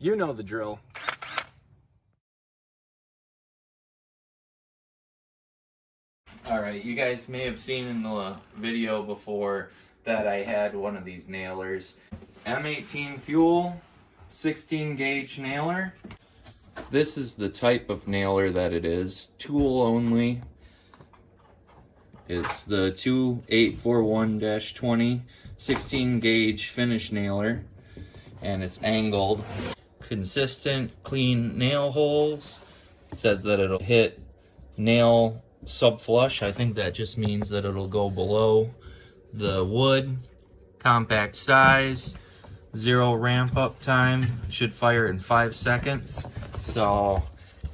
You know the drill. Alright, you guys may have seen in the video before that I had one of these nailers. M18 fuel, 16 gauge nailer. This is the type of nailer that it is, tool only. It's the 2841-20 16 gauge finish nailer, and it's angled. Consistent, clean nail holes. It says that it'll hit nail subflush. I think that just means that it'll go below the wood. Compact size, 0 ramp up time, should fire in 5 seconds. So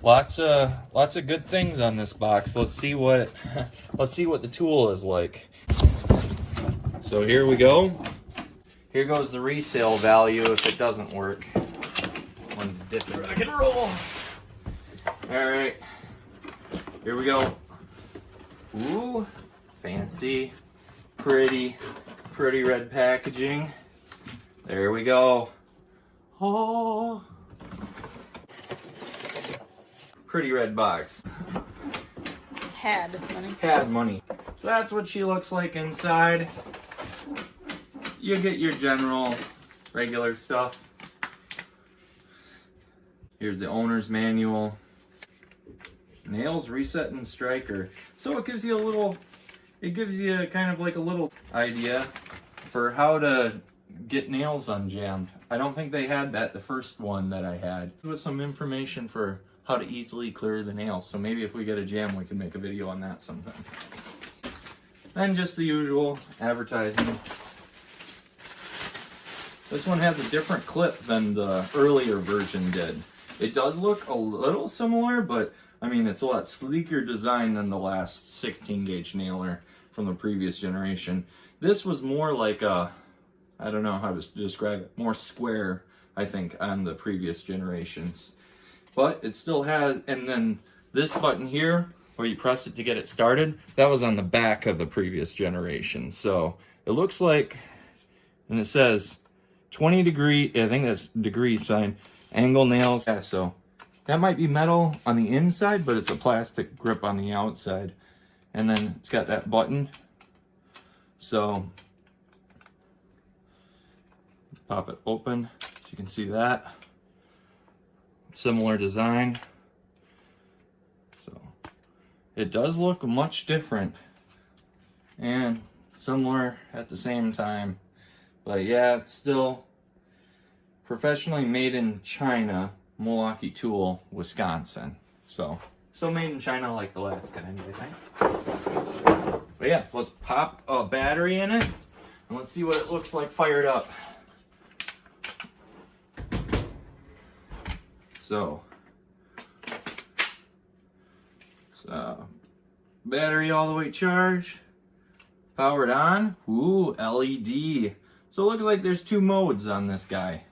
lots of good things on this box. Let's see what the tool is like. So here we go. Here goes the resale value if it doesn't work. One dip it, rock and roll. All right, here we go. Ooh, fancy, pretty red packaging. There we go. Oh, pretty red box. Had money. Had money. So that's what she looks like inside. You get your general regular stuff. Here's the owner's manual. Nails, reset, and striker. So it gives you kind of like a little idea for how to get nails unjammed. I don't think they had that the first one that I had. With some information for how to easily clear the nails. So maybe if we get a jam, we can make a video on that sometime. And just the usual advertising. This one has a different clip than the earlier version did. It does look a little similar, but I mean, it's a lot sleeker design than the last 16 gauge nailer from the previous generation. This was more like a, I don't know how to describe it, more square, I think, on the previous generations. But it still had, and then this button here, where you press it to get it started, that was on the back of the previous generation. So it looks like, and it says 20 degree, I think that's degree sign, angle nails. Yeah, so that might be metal on the inside, but it's a plastic grip on the outside. And then it's got that button. So pop it open so you can see that. Similar design. So it does look much different and similar at the same time. But yeah, it's still professionally made in China, Milwaukee tool, Wisconsin. So still made in China like the last guy, I think. But yeah, let's pop a battery in it and let's see what it looks like fired up. So battery all the way charged, powered on. Ooh, LED. So it looks like there's 2 modes on this guy.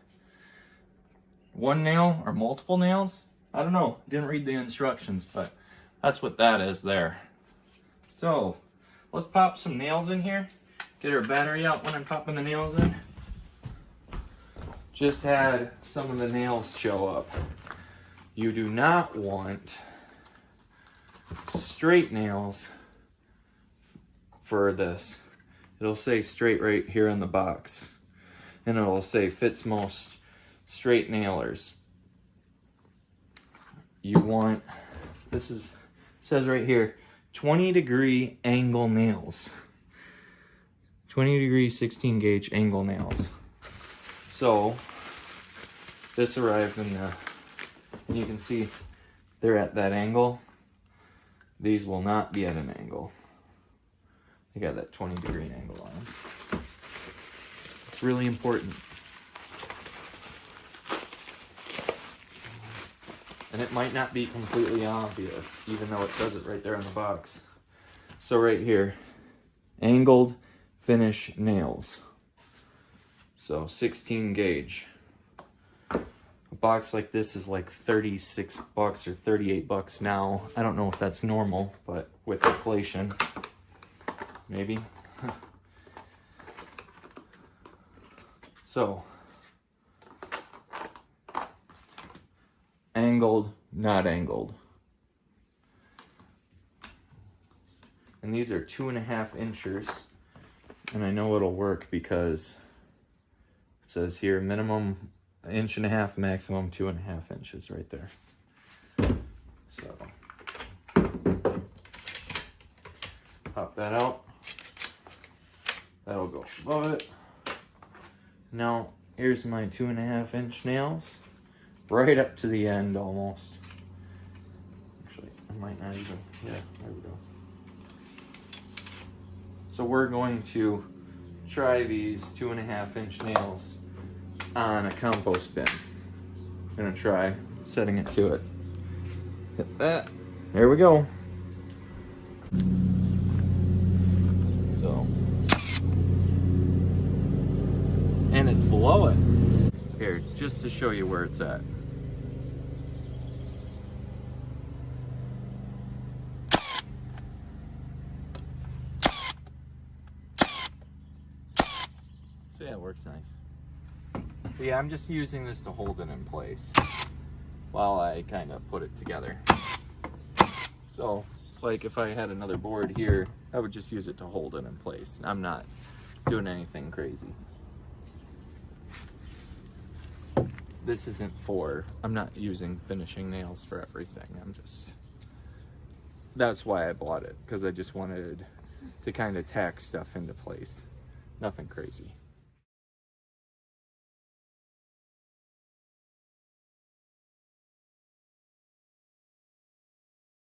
One nail or multiple nails? I don't know. Didn't read the instructions, but that's what that is there. So let's pop some nails in here. Get our battery out when I'm popping the nails in. Just had some of the nails show up. You do not want straight nails for this. It'll say straight right here on the box. And it'll say fits most straight nailers. You want, says right here, 20 degree angle nails. 20 degree 16 gauge angle nails. So this arrived in the, and you can see they're at that angle. These will not be at an angle. They got that 20 degree angle on them. It's really important. And it might not be completely obvious, even though it says it right there on the box. So right here, angled finish nails. So 16 gauge. A box like this is like $36 or $38 now. I don't know if that's normal, but with inflation, maybe. So angled, not angled. And these are 2.5 inches. And I know it'll work because it says here minimum 1.5 inches, maximum 2.5 inches right there. So pop that out. That'll go above it. Now here's my 2.5 inch nails, right up to the end almost. Actually, I might not even. Yeah, there we go. So we're going to try these 2.5 inch nails on a compost bin. I'm gonna try setting it to it. Hit that. There we go. So, and it's below it. Here, just to show you where it's at. So yeah, it works nice. But yeah, I'm just using this to hold it in place while I kind of put it together. So, like if I had another board here, I would just use it to hold it in place. I'm not doing anything crazy. This isn't for, I'm not using finishing nails for everything. That's why I bought it, because I just wanted to kind of tack stuff into place. Nothing crazy.